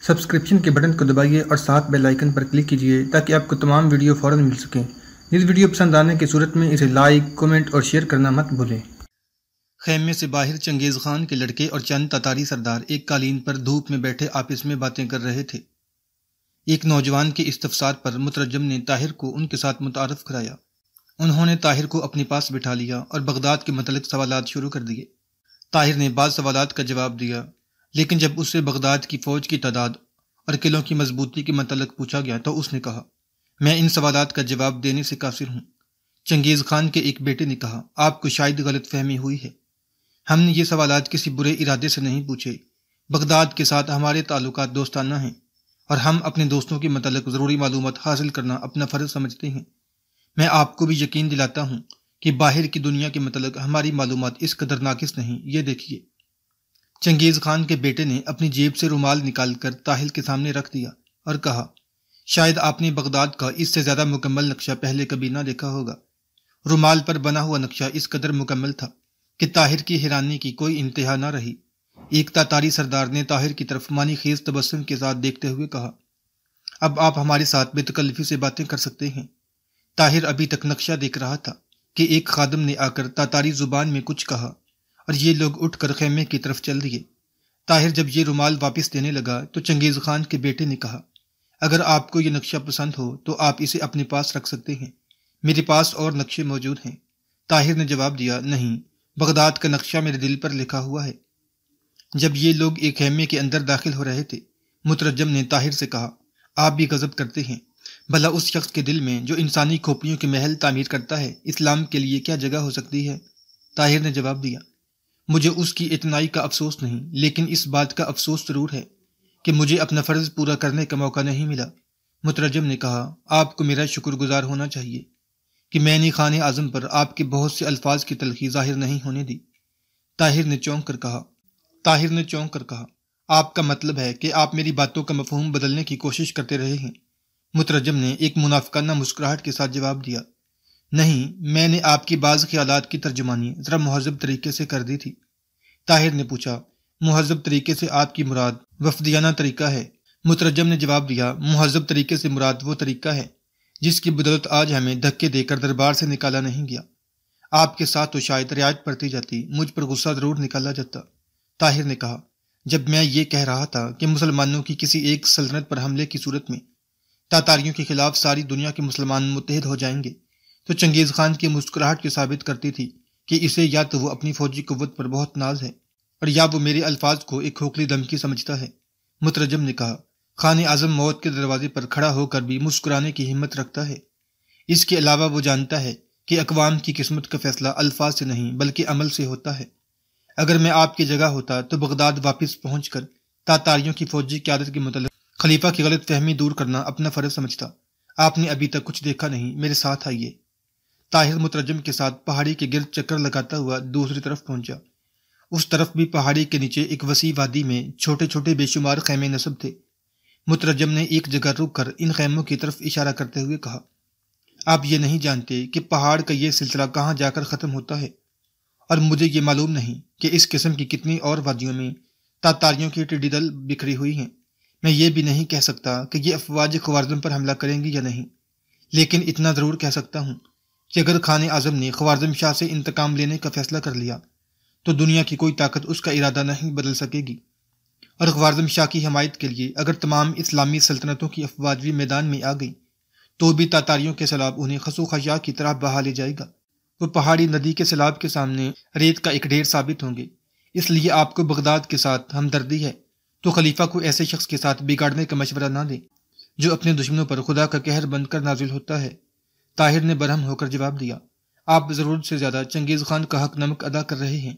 Subscription کے button کو دبائیے اور ساتھ بیل آئیکن پر کلک کیجیے تاکہ آپ کو تمام ویڈیو فوراً مل سکیں۔ اس ویڈیو پسند آنے کی صورت میں اسے لائک، کمنٹ اور شیئر کرنا مت بھولیں۔ خیمے سے باہر چنگیز خان کے لڑکے اور چند تاتاری سردار ایک قالین پر دھوپ میں بیٹھے آپس میں باتیں کر رہے تھے۔ ایک نوجوان کے استفسار پر مترجم نے طاہر کو ان کے ساتھ متعارف کرایا۔ انہوں نے طاہر کو اپنے پاس بٹھا لیا اور بغداد کے متعلق سوالات شروع کر دیے۔ طاہر نے بعض سوالات کا جواب دیا، لیکن جب اس سے بغداد کی فوج کی تعداد اور قلعوں کی مضبوطی کے متعلق پوچھا گیا تو اس نے کہا، میں ان سوالات کا جواب دینے سے قاصر ہوں۔ چنگیز خان کے ایک بیٹے نے کہا، آپ کو شاید غلط فہمی ہوئی ہے، ہم نے یہ سوالات کسی برے ارادے سے نہیں پوچھے۔ بغداد کے ساتھ ہمارے تعلقات دوستانہ ہیں اور ہم اپنے دوستوں کے متعلق ضروری معلومات حاصل کرنا اپنا فرض سمجھتے ہیں۔ میں آپ کو بھی یقین دلاتا ہوں کہ باہر کی دنیا کے متعلق ہماری معلومات اس قدر ناقص نہیں۔ یہ دیکھیے۔ چنگیز خان کے بیٹے نے اپنی جیب سے رومال نکال کر طاہر کے سامنے رکھ دیا اور کہا، شاید آپ نے بغداد کا اس سے زیادہ مکمل نقشہ پہلے کبھی نہ دیکھا ہوگا۔ رومال پر بنا ہوا نقشہ اس قدر مکمل تھا کہ طاہر کی حیرانی کی کوئی انتہا نہ رہی۔ ایک تاتاری سردار نے طاہر کی طرف معنی خیز تبسم کے ساتھ دیکھتے ہوئے کہا، اب آپ ہمارے ساتھ بے تکلفی سے باتیں کر سکتے ہیں۔ طاہر ابھی تک نقشہ دیکھ رہا تھا کہ ایک خادم نے آ کر تاتاری زبان میں کچھ کہا اور یہ لوگ اٹھ کر خیمے کی طرف چل دیے۔ طاہر جب یہ رومال واپس دینے لگا تو چنگیز خان کے بیٹے نے کہا، اگر آپ کو یہ نقشہ پسند ہو تو آپ اسے اپنے پاس رکھ سکتے ہیں، میرے پاس اور نقشے موجود ہیں۔ طاہر نے جواب دیا، نہیں، بغداد کا نقشہ میرے دل پر لکھا ہوا ہے۔ جب یہ لوگ ایک خیمے کے اندر داخل ہو رہے تھے، مترجم نے طاہر سے کہا، آپ بھی غضب کرتے ہیں، بھلا اس شخص کے دل میں جو انسانی کھوپڑیوں کے محل تعمیر کرتا ہے اسلام کے لیے کیا جگہ ہو سکتی ہے؟ طاہر نے جواب دیا، مجھے اس کی اتنائی کا افسوس نہیں، لیکن اس بات کا افسوس ضرور ہے کہ مجھے اپنا فرض پورا کرنے کا موقع نہیں ملا۔ مترجم نے کہا، آپ کو میرا شکر گزار ہونا چاہیے کہ میں نے خان اعظم پر آپ کے بہت سے الفاظ کی تلخی ظاہر نہیں ہونے دی۔ طاہر نے چونک کر کہا، آپ کا مطلب ہے کہ آپ میری باتوں کا مفہوم بدلنے کی کوشش کرتے رہے ہیں؟ مترجم نے ایک منافقانہ مسکراہٹ کے ساتھ جواب دیا، نہیں، میں نے آپ کی بعض خیالات کی ترجمانی ذرا مہذب طریقے سے کر دی تھی۔ طاہر نے پوچھا، مہذب طریقے سے آپ کی مراد وفدیانہ طریقہ ہے؟ مترجم نے جواب دیا، مہذب طریقے سے مراد وہ طریقہ ہے جس کی بدولت آج ہمیں دھکے دے کر دربار سے نکالا نہیں گیا۔ آپ کے ساتھ تو شاید رعایت برتی جاتی، مجھ پر غصہ ضرور نکالا جاتا۔ طاہر نے کہا، جب میں یہ کہہ رہا تھا کہ مسلمانوں کی کسی ایک سلطنت پر حملے کی صورت میں تاتاریوں کے خلاف ساری دنیا کے مسلمان متحد ہو جائیں گے، تو چنگیز خان کی مسکراہٹ یہ ثابت کرتی تھی کہ اسے یا تو وہ اپنی فوجی قوت پر بہت ناز ہے اور یا وہ میرے الفاظ کو ایک کھوکھلی دھمکی سمجھتا ہے۔ مترجم نے کہا، خان اعظم موت کے دروازے پر کھڑا ہو کر بھی مسکرانے کی ہمت رکھتا ہے۔ اس کے علاوہ وہ جانتا ہے کہ اقوام کی قسمت کا فیصلہ الفاظ سے نہیں بلکہ عمل سے ہوتا ہے۔ اگر میں آپ کی جگہ ہوتا تو بغداد واپس پہنچ کر تاتاریوں کی فوجی قیادت کے متعلق خلیفہ کی غلط فہمی دور کرنا اپنا فرض سمجھتا۔ آپ نے ابھی تک کچھ دیکھا نہیں، میرے ساتھ آئیے۔ طاہر مترجم کے ساتھ پہاڑی کے گرد چکر لگاتا ہوا دوسری طرف پہنچا۔ اس طرف بھی پہاڑی کے نیچے ایک وسیع وادی میں چھوٹے چھوٹے بے شمار خیمے نصب تھے۔ مترجم نے ایک جگہ رک کر ان خیموں کی طرف اشارہ کرتے ہوئے کہا، آپ یہ نہیں جانتے کہ پہاڑ کا یہ سلسلہ کہاں جا کر ختم ہوتا ہے، اور مجھے یہ معلوم نہیں کہ اس قسم کی کتنی اور وادیوں میں تاتاریوں کی ٹڈی دل بکھری ہوئی ہیں۔ میں یہ بھی نہیں کہہ سکتا کہ یہ افواج خوارزم پر حملہ کریں گی یا نہیں، لیکن اتنا ضرور کہہ سکتا ہوں کہ اگر خان اعظم نے خوارزم شاہ سے انتقام لینے کا فیصلہ کر لیا تو دنیا کی کوئی طاقت اس کا ارادہ نہیں بدل سکے گی، اور خوارزم شاہ کی حمایت کے لیے اگر تمام اسلامی سلطنتوں کی افواج بھی میدان میں آ گئی تو بھی تاتاریوں کے سیلاب انہیں خسو خشاع کی طرح بہا لے جائے گا۔ وہ پہاڑی ندی کے سیلاب کے سامنے ریت کا ایک ڈھیر ثابت ہوں گے۔ اس لیے آپ کو بغداد کے ساتھ ہمدردی ہے تو خلیفہ کو ایسے شخص کے ساتھ بگاڑنے کا مشورہ نہ دیں جو اپنے دشمنوں پر خدا کا قہر بن کر نازل ہوتا ہے۔ طاہر نے برہم ہو کر جواب دیا، آپ ضرورت سے زیادہ چنگیز خان کا حق نمک ادا کر رہے ہیں۔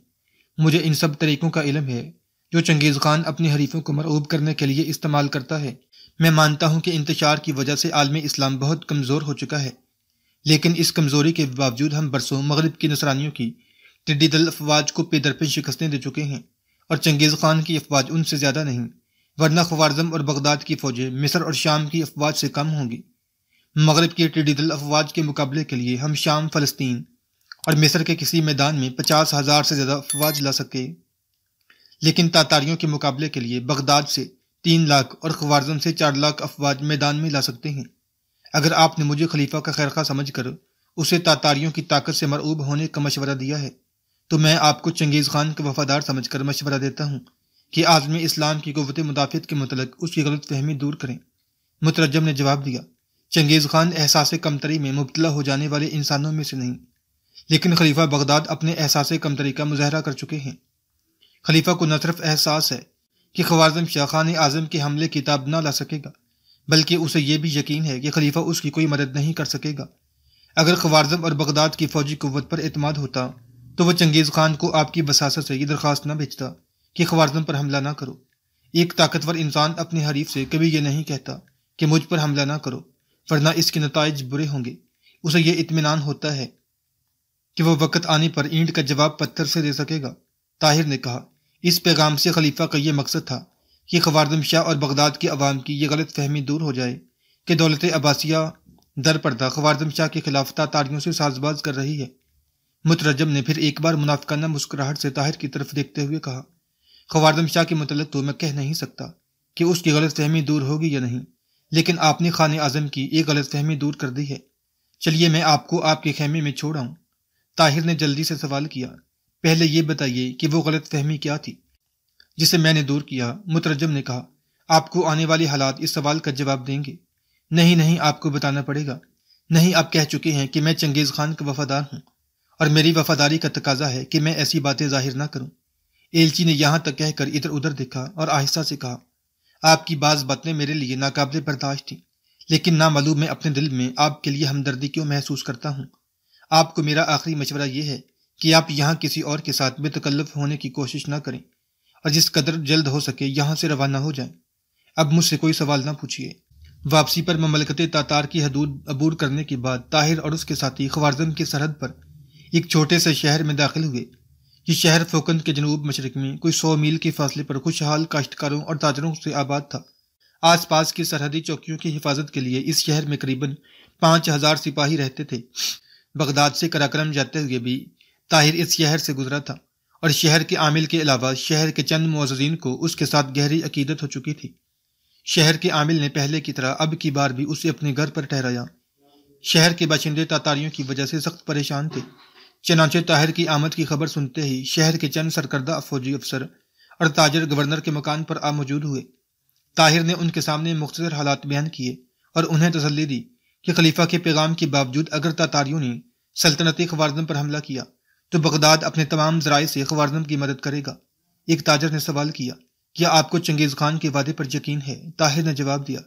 مجھے ان سب طریقوں کا علم ہے جو چنگیز خان اپنے حریفوں کو مرعوب کرنے کے لیے استعمال کرتا ہے۔ میں مانتا ہوں کہ انتشار کی وجہ سے عالم اسلام بہت کمزور ہو چکا ہے، لیکن اس کمزوری کے باوجود ہم برسوں مغرب کی نصرانیوں کی ٹڈی دل افواج کو پے در پہ شکستیں دے چکے ہیں، اور چنگیز خان کی افواج ان سے زیادہ نہیں، ورنہ خوارزم اور بغداد کی فوجیں مصر اور شام کی افواج سے کم ہوں گی۔ مغرب کی ٹڈی دل افواج کے مقابلے کے لیے ہم شام، فلسطین اور مصر کے کسی میدان میں 50,000 سے زیادہ افواج لا سکے، لیکن تاتاریوں کے مقابلے کے لیے بغداد سے 3 لاکھ اور خوارزم سے 4 لاکھ افواج میدان میں لا سکتے ہیں۔ اگر آپ نے مجھے خلیفہ کا خیرخواہ سمجھ کر اسے تاتاریوں کی طاقت سے مرعوب ہونے کا مشورہ دیا ہے تو میں آپ کو چنگیز خان کا وفادار سمجھ کر مشورہ دیتا ہوں کہ عالم اسلام کی قوت مدافعت کے متعلق اس کی غلط فہمی دور کریں۔ مترجم نے جواب دیا، چنگیز خان احساس کمتری میں مبتلا ہو جانے والے انسانوں میں سے نہیں، لیکن خلیفہ بغداد اپنے احساس کمتری کا مظاہرہ کر چکے ہیں۔ خلیفہ کو نہ صرف احساس ہے کہ خوارزم شاہ خان اعظم کے حملے کی تاب نہ لا سکے گا، بلکہ اسے یہ بھی یقین ہے کہ خلیفہ اس کی کوئی مدد نہیں کر سکے گا۔ اگر خوارزم اور بغداد کی فوجی قوت پر اعتماد ہوتا تو وہ چنگیز خان کو آپ کی وساست سے یہ درخواست نہ بھیجتا کہ خوارزم پر حملہ نہ کرو۔ ایک طاقتور انسان اپنے حریف سے کبھی یہ نہیں کہتا کہ مجھ پر حملہ نہ کرو ورنہ اس کے نتائج برے ہوں گے۔ اسے یہ اطمینان ہوتا ہے کہ وہ وقت آنے پر اینٹ کا جواب پتھر سے دے سکے گا۔ طاہر نے کہا، اس پیغام سے خلیفہ کا یہ مقصد تھا کہ خوارزم شاہ اور بغداد کی عوام کی یہ غلط فہمی دور ہو جائے کہ دولت عباسیہ در پردہ خوارزم شاہ کے خلاف تاتاریوں سے ساز باز کر رہی ہے۔ مترجم نے پھر ایک بار منافقانہ مسکراہٹ سے طاہر کی طرف دیکھتے ہوئے کہا، خوارزم شاہ کے متعلق تو میں کہہ نہیں سکتا کہ اس کی غلط فہمی دور ہوگی یا نہیں، لیکن آپ نے خان اعظم کی ایک غلط فہمی دور کر دی ہے۔ چلیے میں آپ کو آپ کے خیمے میں چھوڑ آؤں۔ طاہر نے جلدی سے سوال کیا، پہلے یہ بتائیے کہ وہ غلط فہمی کیا تھی جسے میں نے دور کیا؟ مترجم نے کہا، آپ کو آنے والی حالات اس سوال کا جواب دیں گے۔ نہیں، آپ کو بتانا پڑے گا۔ نہیں، آپ کہہ چکے ہیں کہ میں چنگیز خان کا وفادار ہوں اور میری وفاداری کا تقاضا ہے کہ میں ایسی باتیں ظاہر نہ کروں۔ ایلچی نے یہاں تک کہہ کر ادھر ادھر دیکھا اور آہستہ سے کہا، آپ کی بعض باتیں میرے لیے ناقابل برداشت تھیں، لیکن نامعلوم میں اپنے دل میں آپ کے لیے ہمدردی کیوں محسوس کرتا ہوں۔ آپ کو میرا آخری مشورہ یہ ہے کہ آپ یہاں کسی اور کے ساتھ بے تکلف ہونے کی کوشش نہ کریں اور جس قدر جلد ہو سکے یہاں سے روانہ ہو جائیں۔ اب مجھ سے کوئی سوال نہ پوچھیے۔ واپسی پر مملکت تاتار کی حدود عبور کرنے کے بعد طاہر اور اس کے ساتھی خوارزم کی سرحد پر ایک چھوٹے سے شہر میں داخل ہوئے۔ یہ شہر فوکند کے جنوب مشرق میں کوئی 100 میل کے فاصلے پر خوشحال کاشتکاروں اور تاجروں سے آباد تھا۔ آس پاس کی سرحدی چوکیوں کی حفاظت کے لیے اس شہر میں قریباً 5000 سپاہی رہتے تھے۔ بغداد سے قراقرم جاتے ہوئے بھی طاہر اس شہر سے گزرا تھا اور شہر کے عامل کے علاوہ شہر کے چند معززین کو اس کے ساتھ گہری عقیدت ہو چکی تھی۔ شہر کے عامل نے پہلے کی طرح اب کی بار بھی اسے اپنے گھر پر ٹھہرایا۔ شہر کے باشندے تاتاریوں کی وجہ سے سخت پریشان تھے، چنانچہ طاہر کی آمد کی خبر سنتے ہی شہر کے چند سرکردہ فوجی افسر اور تاجر گورنر کے مکان پر آ موجود ہوئے۔ طاہر نے ان کے سامنے مختصر حالات بیان کیے اور انہیں تسلی دی کہ خلیفہ کے پیغام کے باوجود اگر تاتاریوں نے سلطنت خوارزم پر حملہ کیا تو بغداد اپنے تمام ذرائع سے خوارزم کی مدد کرے گا۔ ایک تاجر نے سوال کیا، کیا آپ کو چنگیز خان کے وعدے پر یقین ہے؟ طاہر نے جواب دیا،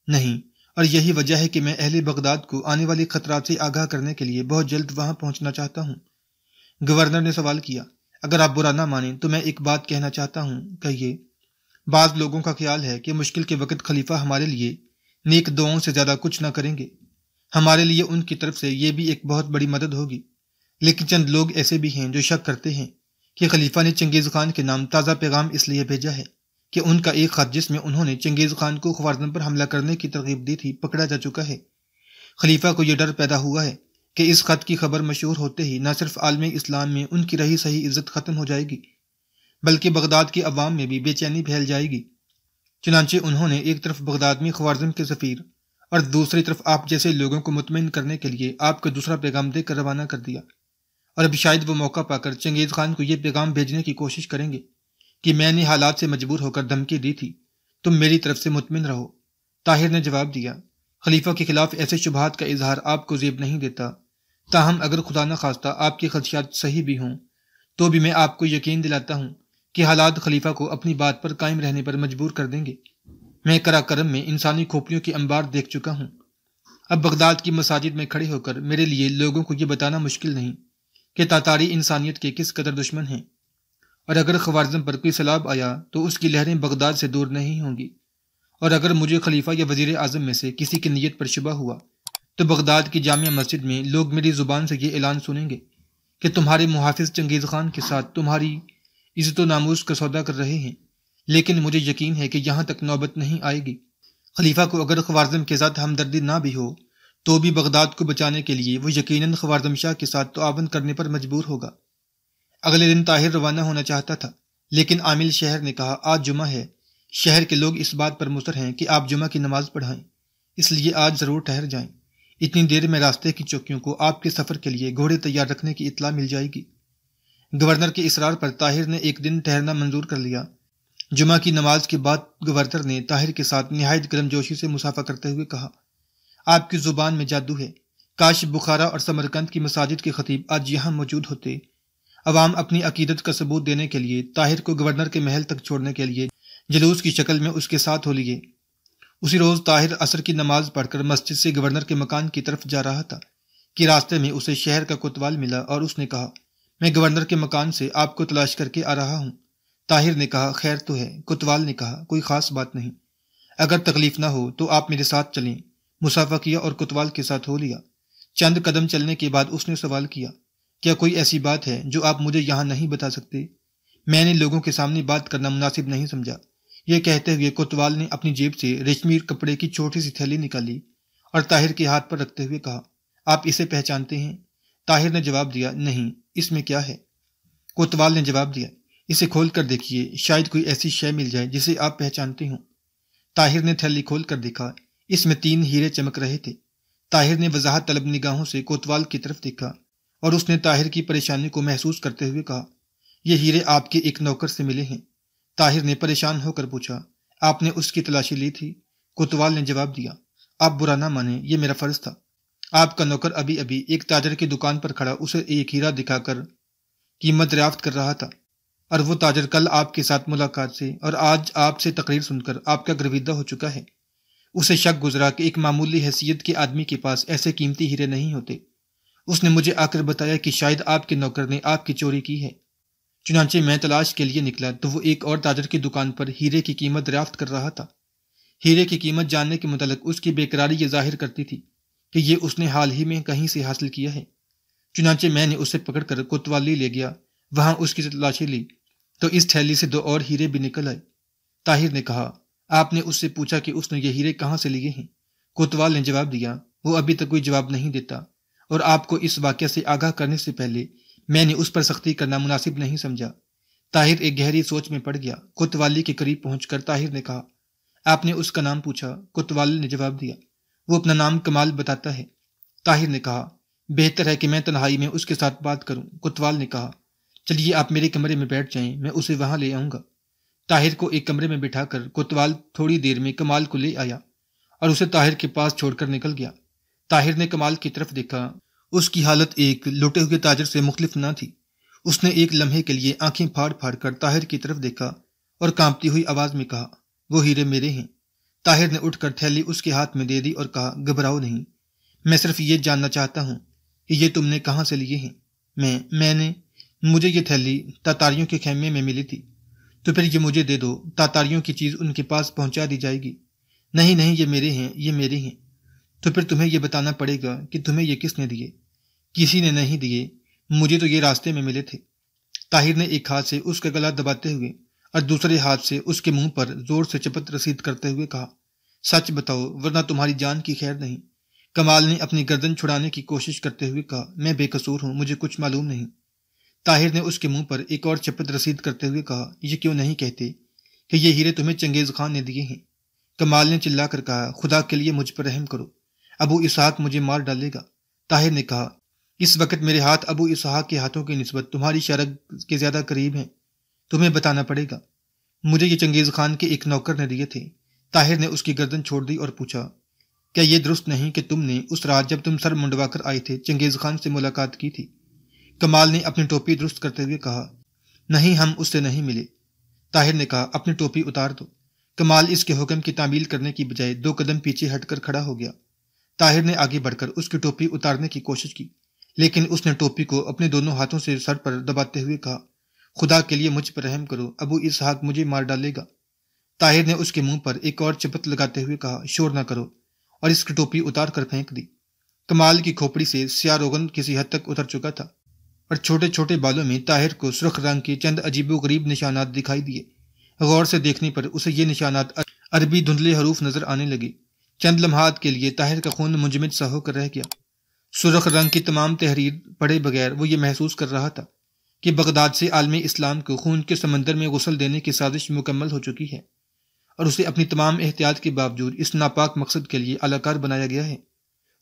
نہیں، اور یہی وجہ ہے کہ میں اہل بغداد کو آنے والے خطرات سے آگاہ کرنے کے لیے بہت جلد وہاں پہنچنا چاہتا ہوں۔ گورنر نے سوال کیا، اگر آپ برا نہ مانیں تو میں ایک بات کہنا چاہتا ہوں، کہیے۔ بعض لوگوں کا خیال ہے کہ مشکل کے وقت خلیفہ ہمارے لیے نیک دعاؤں سے زیادہ کچھ نہ کریں گے۔ ہمارے لیے ان کی طرف سے یہ بھی ایک بہت بڑی مدد ہوگی، لیکن چند لوگ ایسے بھی ہیں جو شک کرتے ہیں کہ خلیفہ نے چنگیز خان کے نام تازہ پیغام اس لیے بھیجا ہے کہ ان کا ایک خط جس میں انہوں نے چنگیز خان کو خوارزم پر حملہ کرنے کی ترغیب دی تھی پکڑا جا چکا ہے۔ خلیفہ کو یہ ڈر پیدا ہوا ہے کہ اس خط کی خبر مشہور ہوتے ہی نہ صرف عالم اسلام میں ان کی رہی صحیح عزت ختم ہو جائے گی بلکہ بغداد کے عوام میں بھی بے چینی پھیل جائے گی۔ چنانچہ انہوں نے ایک طرف بغداد میں خوارزم کے سفیر اور دوسری طرف آپ جیسے لوگوں کو مطمئن کرنے کے لیے آپ کو دوسرا پیغام دے کر روانہ کر دیا، اور اب شاید وہ موقع پا کر چنگیز خان کو یہ پیغام بھیجنے کی کوشش کریں گے کہ میں نے حالات سے مجبور ہو کر دھمکی دی تھی، تم میری طرف سے مطمئن رہو۔ طاہر نے جواب دیا، خلیفہ کے خلاف ایسے شبہات کا اظہار آپ کو زیب نہیں دیتا، تاہم اگر خدا نہ خواستہ آپ کے خدشات صحیح بھی ہوں تو بھی میں آپ کو یقین دلاتا ہوں کہ حالات خلیفہ کو اپنی بات پر قائم رہنے پر مجبور کر دیں گے۔ میں قراقرم میں انسانی کھوپڑیوں کی انبار دیکھ چکا ہوں۔ اب بغداد کی مساجد میں کھڑے ہو کر میرے لیے لوگوں کو یہ بتانا مشکل نہیں کہ تاتاری انسانیت کے کس قدر دشمن ہیں، اور اگر خوارزم پر کوئی سیلاب آیا تو اس کی لہریں بغداد سے دور نہیں ہوں گی، اور اگر مجھے خلیفہ یا وزیر اعظم میں سے کسی کی نیت پر شبہ ہوا تو بغداد کی جامع مسجد میں لوگ میری زبان سے یہ اعلان سنیں گے کہ تمہارے محافظ چنگیز خان کے ساتھ تمہاری عزت و ناموس کا سودا کر رہے ہیں، لیکن مجھے یقین ہے کہ یہاں تک نوبت نہیں آئے گی۔ خلیفہ کو اگر خوارزم کے ساتھ ہمدردی نہ بھی ہو تو بھی بغداد کو بچانے کے لیے وہ یقیناً خوارزم شاہ کے ساتھ تعاون کرنے پر مجبور ہوگا۔ اگلے دن طاہر روانہ ہونا چاہتا تھا، لیکن عامل شہر نے کہا، آج جمعہ ہے، شہر کے لوگ اس بات پر مصر ہیں کہ آپ جمعہ کی نماز پڑھائیں، اس لیے آج ضرور ٹھہر جائیں۔ اتنی دیر میں راستے کی چوکیوں کو آپ کے سفر کے لیے گھوڑے تیار رکھنے کی اطلاع مل جائے گی۔ گورنر کے اصرار پر طاہر نے ایک دن ٹھہرنا منظور کر لیا۔ جمعہ کی نماز کے بعد گورنر نے طاہر کے ساتھ نہایت گرم جوشی سے مصافحہ کرتے ہوئے کہا، آپ کی زبان میں جادو ہے، کاش بخارا اور سمرقند کی مساجد کے خطیب آج یہاں موجود ہوتے۔ عوام اپنی عقیدت کا ثبوت دینے کے لیے طاہر کو گورنر کے محل تک چھوڑنے کے لیے جلوس کی شکل میں اس کے ساتھ ہو لیے۔ اسی روز طاہر عصر کی نماز پڑھ کر مسجد سے گورنر کے مکان کی طرف جا رہا تھا کہ راستے میں اسے شہر کا کوتوال ملا اور اس نے کہا، میں گورنر کے مکان سے آپ کو تلاش کر کے آ رہا ہوں۔ طاہر نے کہا، خیر تو ہے۔ کوتوال نے کہا، کوئی خاص بات نہیں، اگر تکلیف نہ ہو تو آپ میرے ساتھ چلیں۔ مصافحہ کیا اور کوتوال کے ساتھ ہو لیا۔ چند قدم چلنے کے بعد اس نے سوال کیا، کیا کوئی ایسی بات ہے جو آپ مجھے یہاں نہیں بتا سکتے؟ میں نے لوگوں کے سامنے بات کرنا مناسب نہیں سمجھا۔ یہ کہتے ہوئے کوتوال نے اپنی جیب سے ریشمی کپڑے کی چھوٹی سی تھیلی نکالی اور طاہر کے ہاتھ پر رکھتے ہوئے کہا، آپ اسے پہچانتے ہیں؟ طاہر نے جواب دیا، نہیں، اس میں کیا ہے؟ کوتوال نے جواب دیا، اسے کھول کر دیکھیے، شاید کوئی ایسی شے مل جائے جسے آپ پہچانتے ہوں۔ طاہر نے تھیلی کھول کر دیکھا، اس میں 3 ہیرے چمک رہے تھے۔ طاہر نے وضاحت طلب نگاہوں سے کوتوال کی طرف دیکھا اور اس نے طاہر کی پریشانی کو محسوس کرتے ہوئے کہا، یہ ہیرے آپ کے ایک نوکر سے ملے ہیں۔ طاہر نے پریشان ہو کر پوچھا، آپ نے اس کی تلاشی لی تھی؟ کوتوال نے جواب دیا، آپ برا نہ مانیں، یہ میرا فرض تھا۔ آپ کا نوکر ابھی ابھی ایک تاجر کی دکان پر کھڑا اسے ایک ہیرا دکھا کر قیمت دریافت کر رہا تھا، اور وہ تاجر کل آپ کے ساتھ ملاقات سے اور آج آپ سے تقریر سن کر آپ کا گرویدہ ہو چکا ہے۔ اسے شک گزرا کہ ایک معمولی حیثیت کے آدمی کے پاس ایسے قیمتی ہیرے نہیں ہوتے۔ اس نے مجھے آ کر بتایا کہ شاید آپ کے نوکر نے آپ کی چوری کی ہے۔ چنانچہ میں تلاش کے لیے نکلا تو وہ ایک اور تاجر کی دکان پر ہیرے کی قیمت دریافت کر رہا تھا۔ ہیرے کی قیمت جاننے کے متعلق اس کی بےقراری یہ ظاہر کرتی تھی کہ یہ اس نے حال ہی میں کہیں سے حاصل کیا ہے۔ چنانچہ میں نے اسے پکڑ کر کوتوالی لے گیا، وہاں اس کی تلاشی لی تو اس تھیلی سے 2 اور ہیرے بھی نکل آئے۔ طاہر نے کہا، آپ نے اس سے پوچھا کہ اس نے یہ ہیرے کہاں سے لیے ہیں؟ کوتوال نے جواب دیا، وہ ابھی تک کوئی جواب نہیں دیتا، اور آپ کو اس واقعہ سے آگاہ کرنے سے پہلے میں نے اس پر سختی کرنا مناسب نہیں سمجھا۔ طاہر ایک گہری سوچ میں پڑ گیا۔ کوتوالی کے قریب پہنچ کر طاہر نے کہا، آپ نے اس کا نام پوچھا؟ کوتوالی نے جواب دیا، وہ اپنا نام کمال بتاتا ہے۔ طاہر نے کہا، بہتر ہے کہ میں تنہائی میں اس کے ساتھ بات کروں۔ کوتوال نے کہا، چلیے آپ میرے کمرے میں بیٹھ جائیں، میں اسے وہاں لے آؤں گا۔ طاہر کو ایک کمرے میں بٹھا کر کوتوال تھوڑی دیر میں کمال کو لے آیا اور اسے طاہر کے پاس چھوڑ کر نکل گیا۔ طاہر نے کمال کی طرف دیکھا، اس کی حالت ایک لٹے ہوئے تاجر سے مختلف نہ تھی۔ اس نے ایک لمحے کے لیے آنکھیں پھاڑ پھاڑ کر طاہر کی طرف دیکھا اور کانپتی ہوئی آواز میں کہا، وہ ہیرے میرے ہیں۔ طاہر نے اٹھ کر تھیلی اس کے ہاتھ میں دے دی اور کہا، گھبراؤ نہیں، میں صرف یہ جاننا چاہتا ہوں کہ یہ تم نے کہاں سے لیے ہیں؟ مجھے یہ تھیلی تاتاریوں کے خیمے میں ملی تھی۔ تو پھر یہ مجھے دے دو، تاتاریوں کی چیز ان کے پاس پہنچا دی جائے گی۔ نہیں، یہ میرے ہیں۔ تو پھر تمہیں یہ بتانا پڑے گا کہ تمہیں یہ کس نے دیے؟ کسی نے نہیں دیے، مجھے تو یہ راستے میں ملے تھے۔ طاہر نے ایک ہاتھ سے اس کا گلا دباتے ہوئے اور دوسرے ہاتھ سے اس کے منہ پر زور سے چپت رسید کرتے ہوئے کہا، سچ بتاؤ ورنہ تمہاری جان کی خیر نہیں۔ کمال نے اپنی گردن چھڑانے کی کوشش کرتے ہوئے کہا، میں بے قصور ہوں، مجھے کچھ معلوم نہیں۔ طاہر نے اس کے منہ پر ایک اور چپت رسید کرتے ہوئے کہا، یہ کیوں نہیں کہتے کہ یہ ہیرے تمہیں چنگیز خان نے دیے ہیں؟ کمال نے چلا کر کہا، خدا کے لیے مجھ پر رحم کرو، ابو اسحاق مجھے مار ڈالے گا۔ طاہر نے کہا، اس وقت میرے ہاتھ ابو اسحاق کے ہاتھوں کی نسبت تمہاری شرگ کے زیادہ قریب ہیں، تمہیں بتانا پڑے گا۔ مجھے یہ چنگیز خان کے ایک نوکر نے دیے تھے۔ طاہر نے اس کی گردن چھوڑ دی اور پوچھا، کیا یہ درست نہیں کہ تم نے اس رات جب تم سر منڈوا کر آئے تھے چنگیز خان سے ملاقات کی تھی؟ کمال نے اپنی ٹوپی درست کرتے ہوئے کہا، نہیں، ہم اس سے نہیں ملے۔ طاہر نے کہا، اپنی ٹوپی اتار دو۔ کمال اس کے حکم کی تعمیل کرنے کی بجائے 2 قدم پیچھے ہٹ کر کھڑا ہو گیا۔ طاہر نے آگے بڑھ کر اس کی ٹوپی اتارنے کی کوشش کی، لیکن اس نے ٹوپی کو اپنے دونوں ہاتھوں سے سر پر دباتے ہوئے کہا، خدا کے لیے مجھ پر رحم کرو، ابو اسحاق مجھے مار ڈالے گا۔ طاہر نے اس کے منہ پر ایک اور چپت لگاتے ہوئے کہا، شور نہ کرو، اور اس کی ٹوپی اتار کر پھینک دی۔ کمال کی کھوپڑی سے سیاہ روغن کسی حد تک اتر چکا تھا اور چھوٹے چھوٹے بالوں میں طاہر کو سرخ رنگ کے چند عجیب و غریب نشانات دکھائی دیے۔ غور سے دیکھنے پر اسے یہ نشانات عربی دھندلے حروف نظر آنے لگے۔ چند لمحات کے لیے طاہر کا خون منجمد سا ہو کر رہ گیا۔ سرخ رنگ کی تمام تحریر پڑھے بغیر وہ یہ محسوس کر رہا تھا کہ بغداد سے عالم اسلام کو خون کے سمندر میں غسل دینے کی سازش مکمل ہو چکی ہے، اور اسے اپنی تمام احتیاط کے باوجود اس ناپاک مقصد کے لیے اعلی کار بنایا گیا ہے۔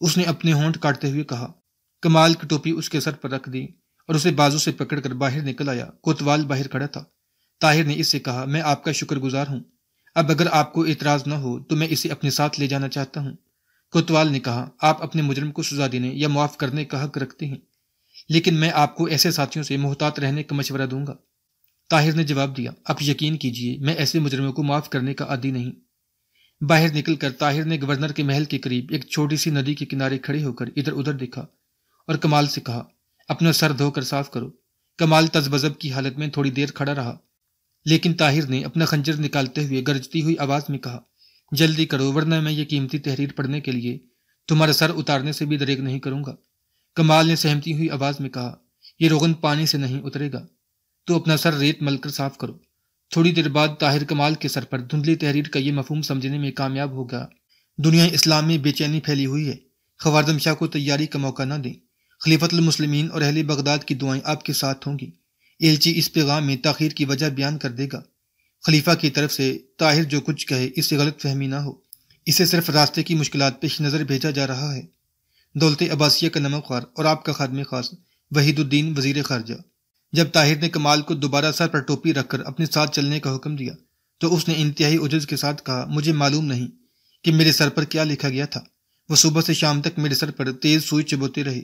اس نے اپنے ہونٹ کاٹتے ہوئے کہا۔ کمال کی ٹوپی اس کے سر پر رکھ دی اور اسے بازو سے پکڑ کر باہر نکل آیا۔ کوتوال باہر کھڑا تھا۔ طاہر نے اس سے کہا، میں آپ کا شکر گزار ہوں۔ اب اگر آپ کو اعتراض نہ ہو تو میں اسے اپنے ساتھ لے جانا چاہتا ہوں۔ کوتوال نے کہا، آپ اپنے مجرم کو سزا دینے یا معاف کرنے کا حق رکھتے ہیں، لیکن میں آپ کو ایسے ساتھیوں سے محتاط رہنے کا مشورہ دوں گا۔ طاہر نے جواب دیا، آپ یقین کیجئے میں ایسے مجرموں کو معاف کرنے کا عادی نہیں۔ باہر نکل کر طاہر نے گورنر کے محل کے قریب ایک چھوٹی سی ندی کے کنارے کھڑے ہو کر ادھر ادھر دیکھا اور کمال سے کہا، اپنا سر دھو کر صاف کرو۔ کمال تذبذب کی حالت میں تھوڑی دیر کھڑا رہا، لیکن طاہر نے اپنا خنجر نکالتے ہوئے گرجتی ہوئی آواز میں کہا، جلدی کرو ورنہ میں یہ قیمتی تحریر پڑھنے کے لیے تمہارا سر اتارنے سے بھی دریغ نہیں کروں گا۔ کمال نے سہمتی ہوئی آواز میں کہا، یہ روغن پانی سے نہیں اترے گا، تو اپنا سر ریت مل کر صاف کرو۔ تھوڑی دیر بعد طاہر کمال کے سر پر دھندلی تحریر کا یہ مفہوم سمجھنے میں کامیاب ہوگا۔ دنیا اسلام میں بے چینی پھیلی ہوئی ہے، خوارزم شاہ کو تیاری کا موقع نہ دیں۔ خلیفۃ المسلمین اور اہل بغداد کی دعائیں آپ کے ساتھ ہوں گی۔ ایلچی اس پیغام میں تاخیر کی وجہ بیان کر دے گا۔ خلیفہ کی طرف سے طاہر جو کچھ کہے اس سے غلط فہمی نہ ہو، اسے صرف راستے کی مشکلات پیش نظر بھیجا جا رہا ہے۔ دولت عباسیہ کا نمک خوار اور آپ کا خادم خاص وحید الدین وزیر خارجہ۔ جب طاہر نے کمال کو دوبارہ سر پر ٹوپی رکھ کر اپنے ساتھ چلنے کا حکم دیا تو اس نے انتہائی عجز کے ساتھ کہا، مجھے معلوم نہیں کہ میرے سر پر کیا لکھا گیا تھا۔ وہ صبح سے شام تک میرے سر پر تیز سوئی چبوتے رہے۔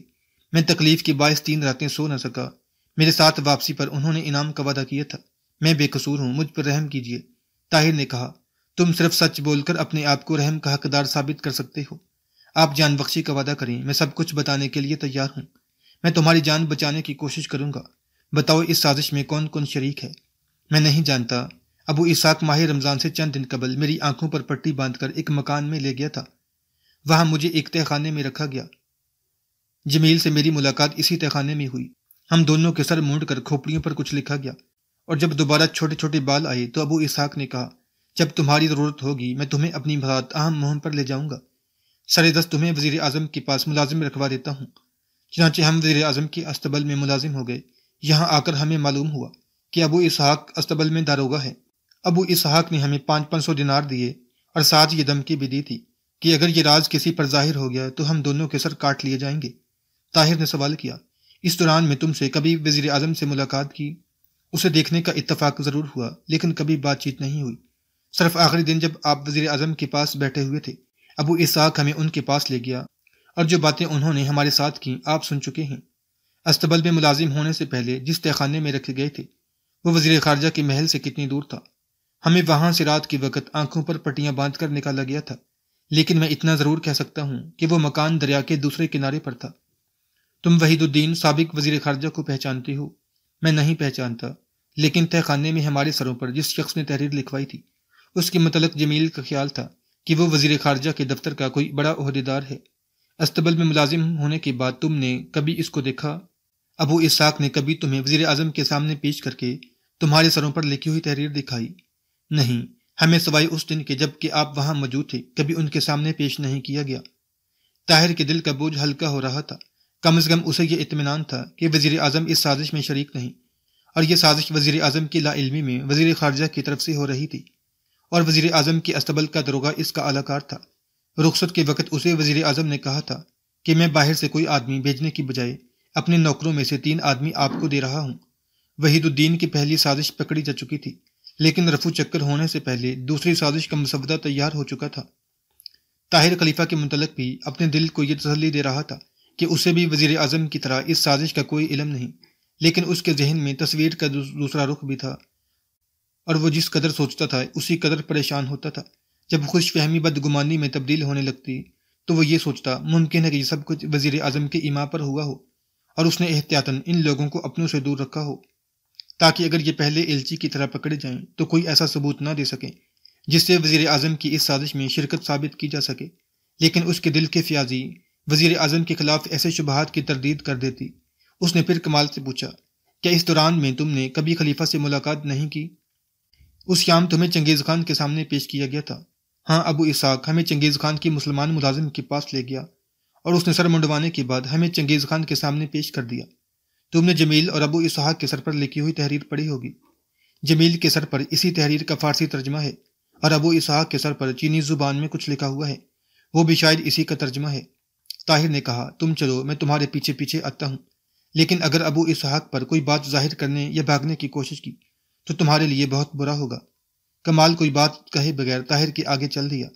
میں تکلیف کے باعث 3 راتیں سو نہ سکا۔ میرے ساتھ واپسی پر انہوں نے انعام کا وعدہ کیا تھا۔ میں بے قصور ہوں، مجھ پر رحم کیجیے۔ طاہر نے کہا، تم صرف سچ بول کر اپنے آپ کو رحم کا حقدار ثابت کر سکتے ہو۔ آپ جان بخشی کا وعدہ کریں، میں سب کچھ بتانے کے لیے تیار ہوں۔ میں تمہاری جان بچانے کی کوشش کروں گا۔ بتاؤ اس سازش میں کون کون شریک ہے؟ میں نہیں جانتا۔ ابو اسحاق ماہ رمضان سے چند دن قبل میری آنکھوں پر پٹی باندھ کر ایک مکان میں لے گیا تھا۔ وہاں مجھے ایک تہہ خانے میں رکھا گیا۔ جمیل سے میری ملاقات اسی تہہ خانے میں ہوئی۔ ہم دونوں کے سر مونڈ کر کھوپڑیوں پر کچھ لکھا گیا، اور جب دوبارہ چھوٹے چھوٹے بال آئے تو ابو اسحاق نے کہا، جب تمہاری ضرورت ہوگی میں تمہیں اپنی بات اہم مہم پر لے جاؤں گا۔ سر دست تمہیں وزیر اعظم کے پاس ملازم رکھوا دیتا ہوں۔ چنانچہ ہم وزیر اعظم کے استبل میں ملازم ہو گئے۔ یہاں آ کر ہمیں معلوم ہوا کہ ابو اسحاق استبل میں داروغہ ہے۔ ابو اسحاق نے ہمیں 500 دینار دیے اور ساتھ یہ دھمکی بھی دی تھی کہ اگر یہ راز کسی پر ظاہر ہو گیا تو ہم دونوں کے سر کاٹ لیے جائیں گے۔ طاہر نے سوال کیا، اس دوران میں تم سے کبھی وزیر اعظم سے ملاقات کی؟ اسے دیکھنے کا اتفاق ضرور ہوا، لیکن کبھی بات چیت نہیں ہوئی۔ صرف آخری دن جب آپ وزیر اعظم کے پاس بیٹھے ہوئے تھے، ابو اسحاق ہمیں ان کے پاس لے گیا، اور جو باتیں انہوں نے ہمارے ساتھ کی آپ سن چکے ہیں۔ استبل میں ملازم ہونے سے پہلے جس تہہ خانے میں رکھے گئے تھے وہ وزیر خارجہ کے محل سے کتنی دور تھا؟ ہمیں وہاں سے رات کے وقت آنکھوں پر پٹیاں باندھ کر نکالا گیا تھا، لیکن میں اتنا ضرور کہہ سکتا ہوں کہ وہ مکان دریا کے دوسرے کنارے پر تھا۔ تم وحید الدین سابق وزیر خارجہ کو پہچانتے ہو؟ میں نہیں پہچانتا، لیکن تہہ خانے میں ہمارے سروں پر جس شخص نے تحریر لکھوائی تھی اس کے متعلق جمیل کا خیال تھا کہ وہ وزیر خارجہ کے دفتر کا کوئی بڑا عہدیدار ہے۔ استبل میں ملازم ہونے کے بعد تم نے کبھی اس کو دیکھا؟ ابو اسحاق نے کبھی تمہیں وزیر اعظم کے سامنے پیش کر کے تمہارے سروں پر لکھی ہوئی تحریر دکھائی؟ نہیں، ہمیں سوائے اس دن کے جب کہ آپ وہاں موجود تھے کبھی ان کے سامنے پیش نہیں کیا گیا۔ طاہر کے دل کا بوجھ ہلکا ہو رہا تھا۔ کم از کم اسے یہ اطمینان تھا کہ وزیر اعظم اس سازش میں شریک نہیں، اور یہ سازش وزیر اعظم کی لا علمی میں وزیر خارجہ کی طرف سے ہو رہی تھی، اور وزیر اعظم کے استبل کا داروغہ اس کا اعلی کار تھا۔ رخصت کے وقت اسے وزیر اعظم نے کہا تھا کہ میں باہر سے کوئی آدمی بھیجنے کی بجائے اپنے نوکروں میں سے 3 آدمی آپ کو دے رہا ہوں۔ وحید الدین کی پہلی سازش پکڑی جا چکی تھی، لیکن رفو چکر ہونے سے پہلے دوسری سازش کا مسودہ تیار ہو چکا تھا۔ طاہر خلیفہ کے متعلق بھی اپنے دل کو یہ تسلی دے رہا تھا کہ اسے بھی وزیر اعظم کی طرح اس سازش کا کوئی علم نہیں، لیکن اس کے ذہن میں تصویر کا دوسرا رخ بھی تھا، اور وہ جس قدر سوچتا تھا اسی قدر پریشان ہوتا تھا۔ جب خوش فہمی بدگمانی میں تبدیل ہونے لگتی تو وہ یہ سوچتا ممکن ہے کہ یہ سب کچھ وزیر اعظم کے ایما پر ہوا ہو، اور اس نے احتیاطاً ان لوگوں کو اپنوں سے دور رکھا ہو تاکہ اگر یہ پہلے ایلچی کی طرح پکڑے جائیں تو کوئی ایسا ثبوت نہ دے سکیں جس سے وزیر اعظم کی اس سازش میں شرکت ثابت کی جا سکے۔ لیکن اس کے دل کے فیاضی وزیر اعظم کے خلاف ایسے شبہات کی تردید کر دیتی۔ اس نے پھر کمال سے پوچھا، کیا اس دوران میں تم نے کبھی خلیفہ سے ملاقات نہیں کی؟ اس شام تمہیں چنگیز خان کے سامنے پیش کیا گیا تھا۔ ہاں، ابو اسحاق ہمیں چنگیز خان کی مسلمان ملازم کے پاس لے گیا، اور اس نے سر منڈوانے کے بعد ہمیں چنگیز خان کے سامنے پیش کر دیا۔ تم نے جمیل اور ابو اسحاق کے سر پر لکھی ہوئی تحریر پڑھی ہوگی۔ جمیل کے سر پر اسی تحریر کا فارسی ترجمہ ہے، اور ابو اسحاق کے سر پر چینی زبان میں کچھ لکھا ہوا ہے، وہ بھی شاید اسی کا ترجمہ ہے۔ طاہر نے کہا، تم چلو، میں تمہارے پیچھے پیچھے آتا ہوں، لیکن اگر ابو اسحاق پر کوئی بات ظاہر کرنے یا بھاگنے کی کوشش کی تو تمہارے لیے بہت برا ہوگا۔ کمال کوئی بات کہے بغیر طاہر کے آگے چل دیا۔